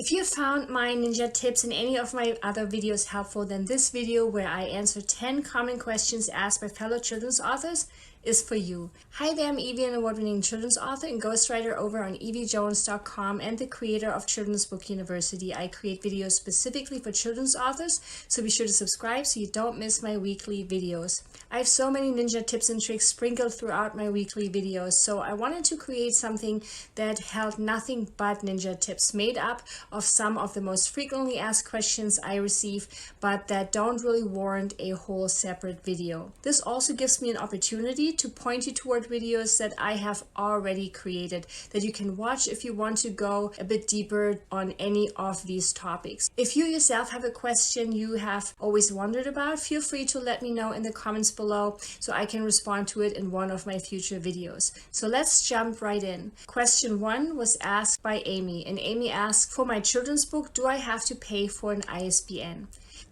If you found my ninja tips and any of my other videos helpful, then this video where I answer 10 common questions asked by fellow children's authors is for you. Hi there, I'm Eevi, an award-winning children's author and ghostwriter over on eevijones.com and the creator of Children's Book University. I create videos specifically for children's authors, so be sure to subscribe so you don't miss my weekly videos. I have so many ninja tips and tricks sprinkled throughout my weekly videos, so I wanted to create something that held nothing but ninja tips, made up of some of the most frequently asked questions I receive, but that don't really warrant a whole separate video. This also gives me an opportunity to point you toward videos that I have already created that you can watch if you want to go a bit deeper on any of these topics. If you yourself have a question you have always wondered about, feel free to let me know in the comments below so I can respond to it in one of my future videos. So let's jump right in. Question 1 was asked by Amy, and Amy asked, for my children's book, do I have to pay for an ISBN?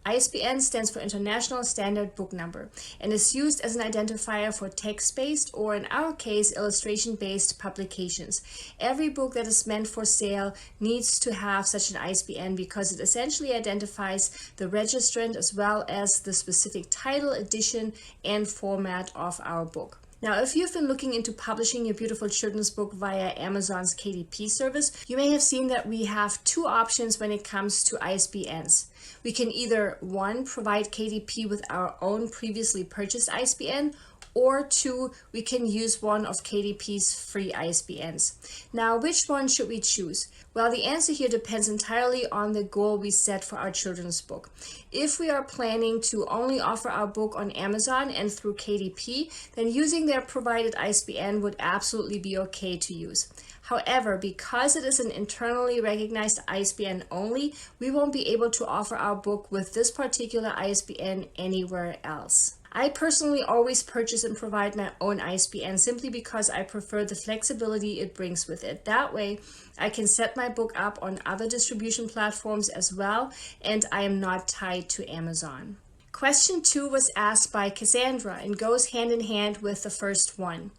ISBN stands for International Standard Book Number and is used as an identifier for text-based, or in our case, illustration-based publications. Every book that is meant for sale needs to have such an ISBN because it essentially identifies the registrant as well as the specific title, edition, and format of our book. Now, if you've been looking into publishing your beautiful children's book via Amazon's KDP service, you may have seen that we have two options when it comes to ISBNs. We can either, 1, provide KDP with our own previously purchased ISBN, or 2, we can use one of KDP's free ISBNs. Now, which one should we choose? Well, the answer here depends entirely on the goal we set for our children's book. If we are planning to only offer our book on Amazon and through KDP, then using their provided ISBN would absolutely be okay to use. However, because it is an internally recognized ISBN only, we won't be able to offer our book with this particular ISBN anywhere else. I personally always purchase and provide my own ISBN simply because I prefer the flexibility it brings with it. That way, I can set my book up on other distribution platforms as well, and I am not tied to Amazon. Question 2 was asked by Cassandra and goes hand in hand with the first one.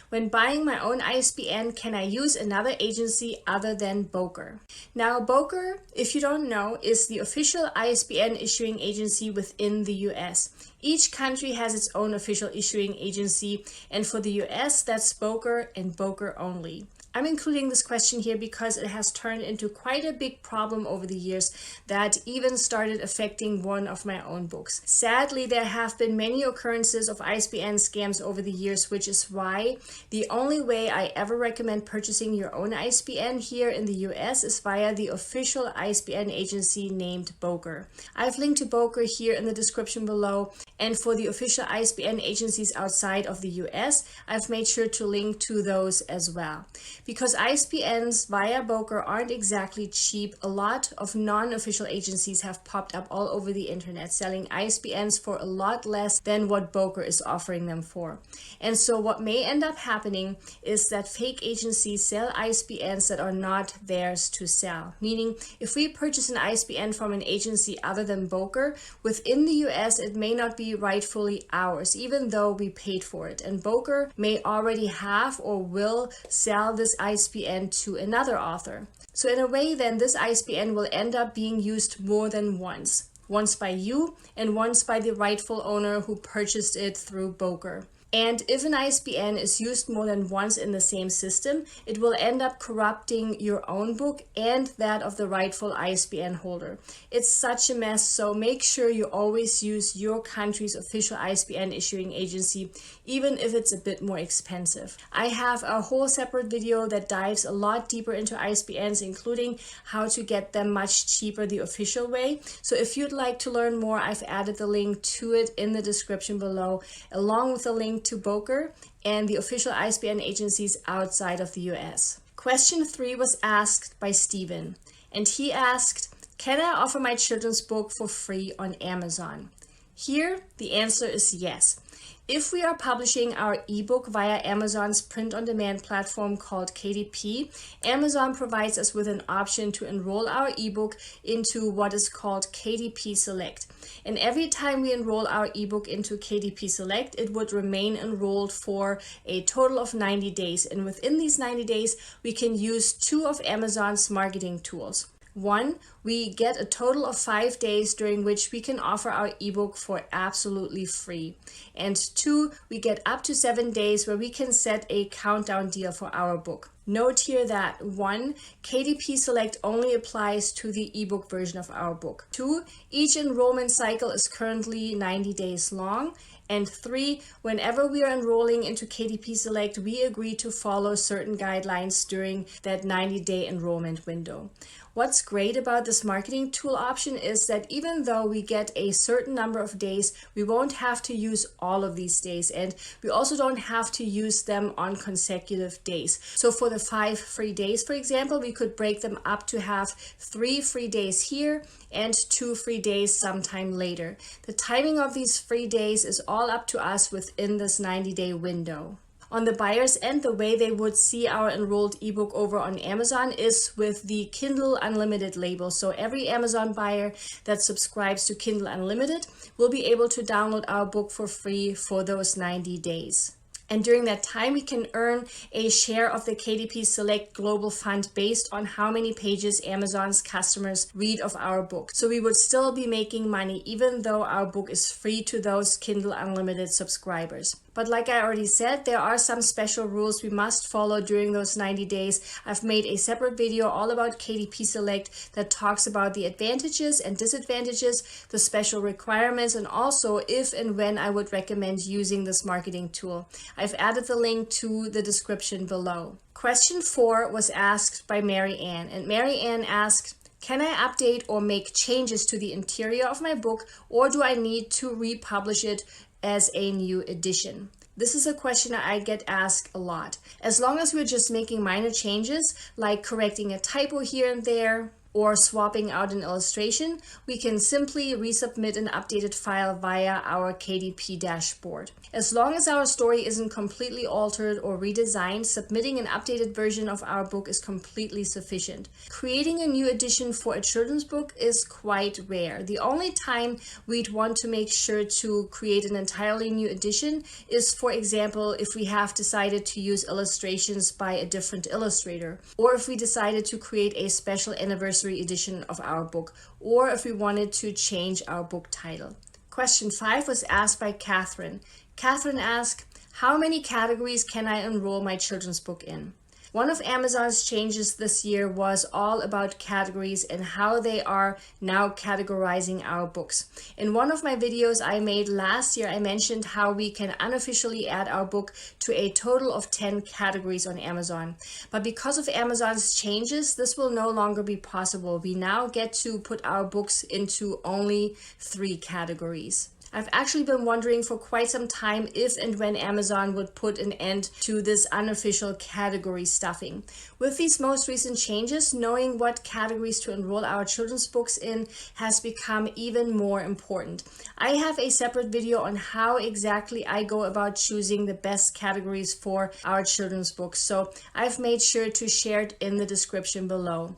When buying my own ISBN, can I use another agency other than Boker? Now, Boker, if you don't know, is the official ISBN issuing agency within the US. Each country has its own official issuing agency, and for the US, that's Boker and Boker only. I'm including this question here because it has turned into quite a big problem over the years that even started affecting one of my own books. Sadly, there have been many occurrences of ISBN scams over the years, which is why the only way I ever recommend purchasing your own ISBN here in the US is via the official ISBN agency named Boker. I've linked to Boker here in the description below, and for the official ISBN agencies outside of the US, I've made sure to link to those as well. Because ISBNs via Boker aren't exactly cheap, a lot of non-official agencies have popped up all over the internet selling ISBNs for a lot less than what Boker is offering them for. And so what may end up happening is that fake agencies sell ISBNs that are not theirs to sell. Meaning, if we purchase an ISBN from an agency other than Boker, within the US it may not be rightfully ours, even though we paid for it. And Boker may already have or will sell this ISBN to another author. So in a way, then this ISBN will end up being used more than once. Once by you and once by the rightful owner who purchased it through Boker. And if an ISBN is used more than once in the same system, it will end up corrupting your own book and that of the rightful ISBN holder. It's such a mess, so make sure you always use your country's official ISBN issuing agency, even if it's a bit more expensive. I have a whole separate video that dives a lot deeper into ISBNs, including how to get them much cheaper the official way. So if you'd like to learn more, I've added the link to it in the description below, along with the link to Boker and the official ISBN agencies outside of the US. Question 3 was asked by Steven, and he asked, can I offer my children's book for free on Amazon? Here, the answer is yes. If we are publishing our ebook via Amazon's print-on-demand platform called KDP, Amazon provides us with an option to enroll our ebook into what is called KDP Select. And every time we enroll our ebook into KDP Select, it would remain enrolled for a total of 90 days. And within these 90 days, we can use 2 of Amazon's marketing tools. One, we get a total of 5 days during which we can offer our ebook for absolutely free. And two, we get up to 7 days where we can set a countdown deal for our book. Note here that 1, KDP Select only applies to the ebook version of our book. 2, each enrollment cycle is currently 90 days long. And 3, whenever we are enrolling into KDP Select, we agree to follow certain guidelines during that 90-day enrollment window. What's great about this marketing tool option is that even though we get a certain number of days, we won't have to use all of these days, and we also don't have to use them on consecutive days. So for the 5 free days, for example, we could break them up to have 3 free days here and 2 free days sometime later. The timing of these free days is all up to us within this 90-day window. On the buyer's end, the way they would see our enrolled ebook over on Amazon is with the Kindle Unlimited label. So every Amazon buyer that subscribes to Kindle Unlimited will be able to download our book for free for those 90 days. And during that time, we can earn a share of the KDP Select Global Fund based on how many pages Amazon's customers read of our book. So we would still be making money even though our book is free to those Kindle Unlimited subscribers. But like I already said, there are some special rules we must follow during those 90 days. I've made a separate video all about KDP Select that talks about the advantages and disadvantages, the special requirements, and also if and when I would recommend using this marketing tool. I've added the link to the description below. Question 4 was asked by Mary Ann, and Mary Ann asked, can I update or make changes to the interior of my book, or do I need to republish it as a new edition? This is a question I get asked a lot. As long as we're just making minor changes, like correcting a typo here and there, or swapping out an illustration, we can simply resubmit an updated file via our KDP dashboard. As long as our story isn't completely altered or redesigned, submitting an updated version of our book is completely sufficient. Creating a new edition for a children's book is quite rare. The only time we'd want to make sure to create an entirely new edition is, for example, if we have decided to use illustrations by a different illustrator, or if we decided to create a special anniversary edition of our book, or if we wanted to change our book title. Question 5 was asked by Catherine. Catherine asked, how many categories can I enroll my children's book in? One of Amazon's changes this year was all about categories and how they are now categorizing our books. In one of my videos I made last year, I mentioned how we can unofficially add our book to a total of 10 categories on Amazon. But because of Amazon's changes, this will no longer be possible. We now get to put our books into only 3 categories. I've actually been wondering for quite some time if and when Amazon would put an end to this unofficial category stuffing. With these most recent changes, knowing what categories to enroll our children's books in has become even more important. I have a separate video on how exactly I go about choosing the best categories for our children's books, so I've made sure to share it in the description below.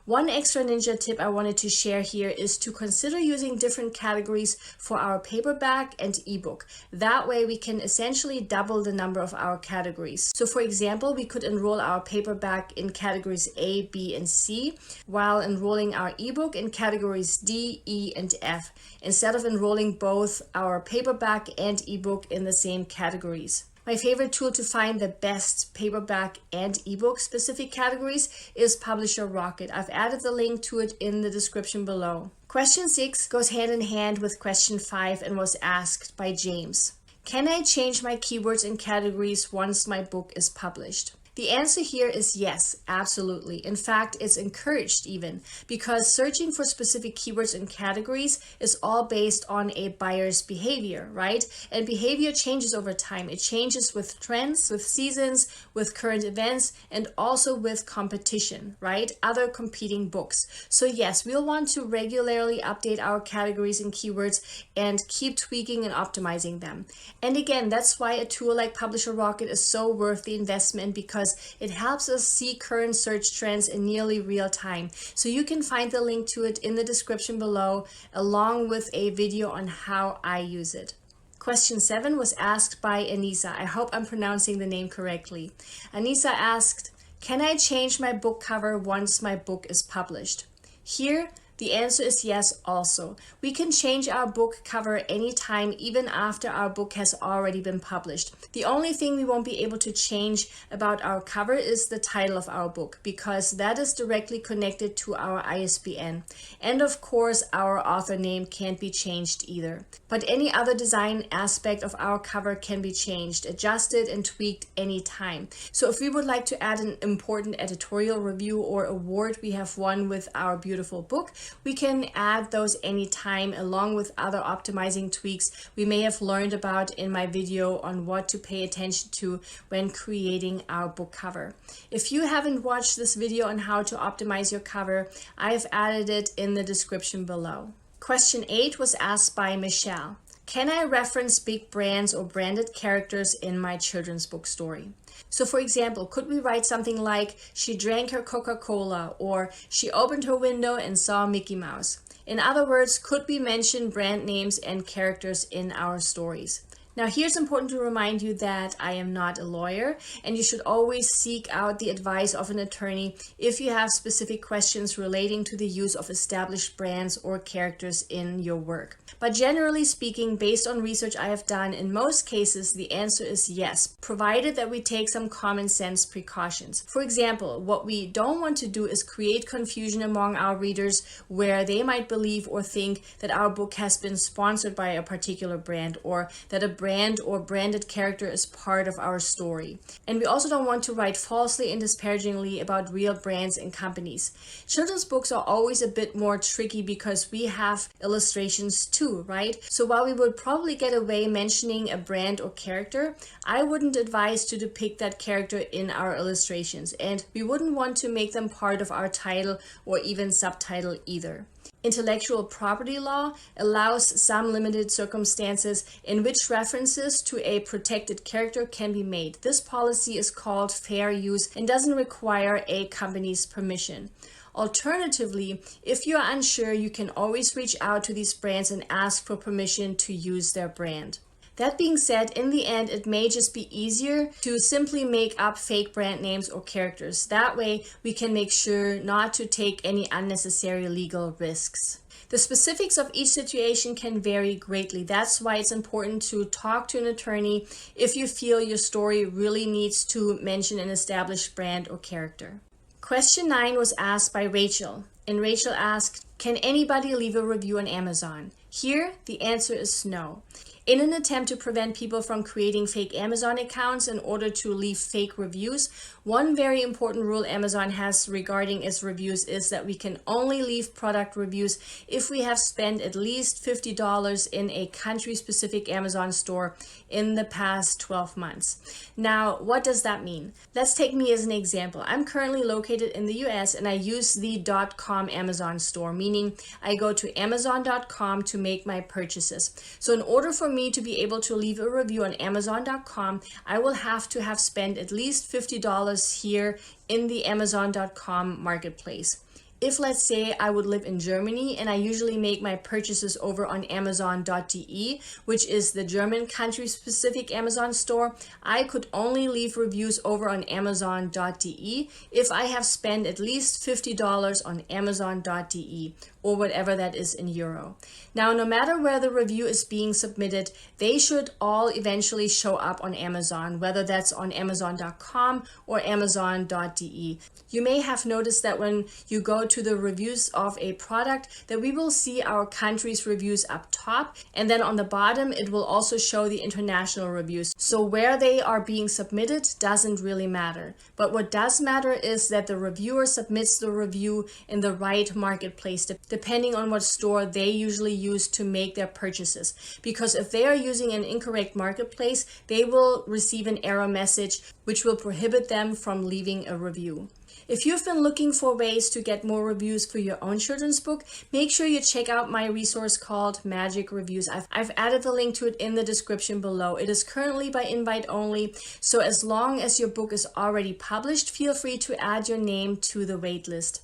One extra ninja tip I wanted to share here is to consider using different categories for our paperback and ebook. That way we can essentially double the number of our categories. So for example, we could enroll our paperback in categories A, B, and C, while enrolling our ebook in categories D, E, and F, instead of enrolling both our paperback and ebook in the same categories. My favorite tool to find the best paperback and ebook specific categories is Publisher Rocket. I've added the link to it in the description below. Question 6 goes hand in hand with question 5 and was asked by James. Can I change my keywords and categories once my book is published? The answer here is yes, absolutely. In fact, it's encouraged even, because searching for specific keywords and categories is all based on a buyer's behavior, right? And behavior changes over time. It changes with trends, with seasons, with current events, and also with competition, right? Other competing books. So yes, we'll want to regularly update our categories and keywords and keep tweaking and optimizing them. And again, that's why a tool like Publisher Rocket is so worth the investment, because it helps us see current search trends in nearly real time. So you can find the link to it in the description below, along with a video on how I use it. Question 7 was asked by Anissa. I hope I'm pronouncing the name correctly. Anissa asked, can I change my book cover once my book is published? Here, the answer is yes also. We can change our book cover anytime, even after our book has already been published. The only thing we won't be able to change about our cover is the title of our book, because that is directly connected to our ISBN. And of course, our author name can't be changed either. But any other design aspect of our cover can be changed, adjusted, and tweaked anytime. So if we would like to add an important editorial review or award we have won with our beautiful book, we can add those anytime, along with other optimizing tweaks we may have learned about in my video on what to pay attention to when creating our book cover. If you haven't watched this video on how to optimize your cover, I have added it in the description below. Question 8 was asked by Michelle. Can I reference big brands or branded characters in my children's book story? So for example, could we write something like, she drank her Coca-Cola, or she opened her window and saw Mickey Mouse? In other words, could we mention brand names and characters in our stories? Now, here's important to remind you that I am not a lawyer, and you should always seek out the advice of an attorney if you have specific questions relating to the use of established brands or characters in your work. But generally speaking, based on research I have done, in most cases, the answer is yes, provided that we take some common sense precautions. For example, what we don't want to do is create confusion among our readers where they might believe or think that our book has been sponsored by a particular brand, or that a brand or branded character is part of our story. And we also don't want to write falsely and disparagingly about real brands and companies. Children's books are always a bit more tricky because we have illustrations too, right? So while we would probably get away mentioning a brand or character, I wouldn't advise to depict that character in our illustrations, and we wouldn't want to make them part of our title or even subtitle either. Intellectual property law allows some limited circumstances in which references to a protected character can be made. This policy is called fair use and doesn't require a company's permission. Alternatively, if you're unsure, you can always reach out to these brands and ask for permission to use their brand. That being said, in the end, it may just be easier to simply make up fake brand names or characters. That way, we can make sure not to take any unnecessary legal risks. The specifics of each situation can vary greatly. That's why it's important to talk to an attorney if you feel your story really needs to mention an established brand or character. Question 9 was asked by Rachel, and Rachel asked, can anybody leave a review on Amazon? Here, the answer is no. In an attempt to prevent people from creating fake Amazon accounts in order to leave fake reviews, one very important rule Amazon has regarding its reviews is that we can only leave product reviews if we have spent at least $50 in a country-specific Amazon store in the past 12 months. Now, what does that mean? Let's take me as an example. I'm currently located in the US and I use the .com Amazon store, meaning I go to Amazon.com to make my purchases. So in order for me to be able to leave a review on Amazon.com, I will have to have spent at least $50 here in the Amazon.com marketplace. If, let's say, I would live in Germany and I usually make my purchases over on Amazon.de, which is the German country-specific Amazon store, I could only leave reviews over on Amazon.de if I have spent at least $50 on Amazon.de, or whatever that is in euro. Now, no matter where the review is being submitted, they should all eventually show up on Amazon, whether that's on Amazon.com or Amazon.de. You may have noticed that when you go to the reviews of a product, that we will see our country's reviews up top, and then on the bottom it will also show the international reviews. So where they are being submitted doesn't really matter. But what does matter is that the reviewer submits the review in the right marketplace, depending on what store they usually use to make their purchases. Because if they are using an incorrect marketplace, they will receive an error message which will prohibit them from leaving a review. If you've been looking for ways to get more reviews for your own children's book, make sure you check out my resource called Magic Reviews. I've added the link to it in the description below. It is currently by invite only, so as long as your book is already published, feel free to add your name to the waitlist.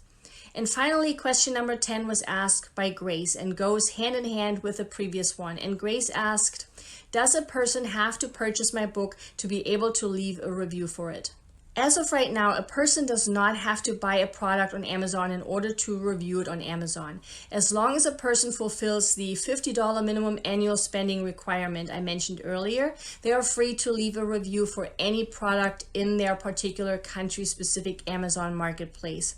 And finally, question number 10 was asked by Grace and goes hand in hand with the previous one. And Grace asked, does a person have to purchase my book to be able to leave a review for it? As of right now, a person does not have to buy a product on Amazon in order to review it on Amazon. As long as a person fulfills the $50 minimum annual spending requirement I mentioned earlier, they are free to leave a review for any product in their particular country-specific Amazon marketplace.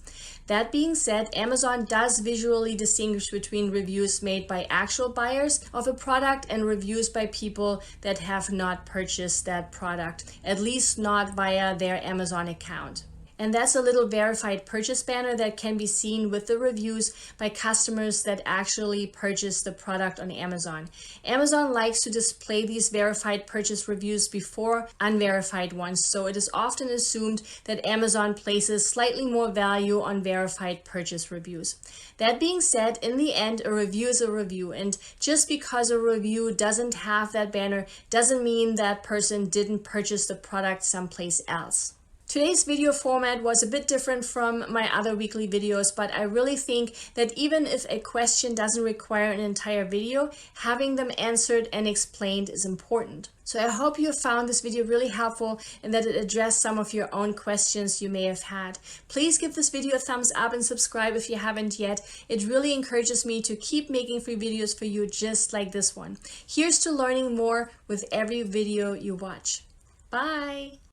That being said, Amazon does visually distinguish between reviews made by actual buyers of a product and reviews by people that have not purchased that product, at least not via their Amazon account. And that's a little verified purchase banner that can be seen with the reviews by customers that actually purchase the product on Amazon. Amazon likes to display these verified purchase reviews before unverified ones, so it is often assumed that Amazon places slightly more value on verified purchase reviews. That being said, in the end, a review is a review, and just because a review doesn't have that banner doesn't mean that person didn't purchase the product someplace else. Today's video format was a bit different from my other weekly videos, but I really think that even if a question doesn't require an entire video, having them answered and explained is important. So I hope you found this video really helpful and that it addressed some of your own questions you may have had. Please give this video a thumbs up and subscribe if you haven't yet. It really encourages me to keep making free videos for you just like this one. Here's to learning more with every video you watch. Bye!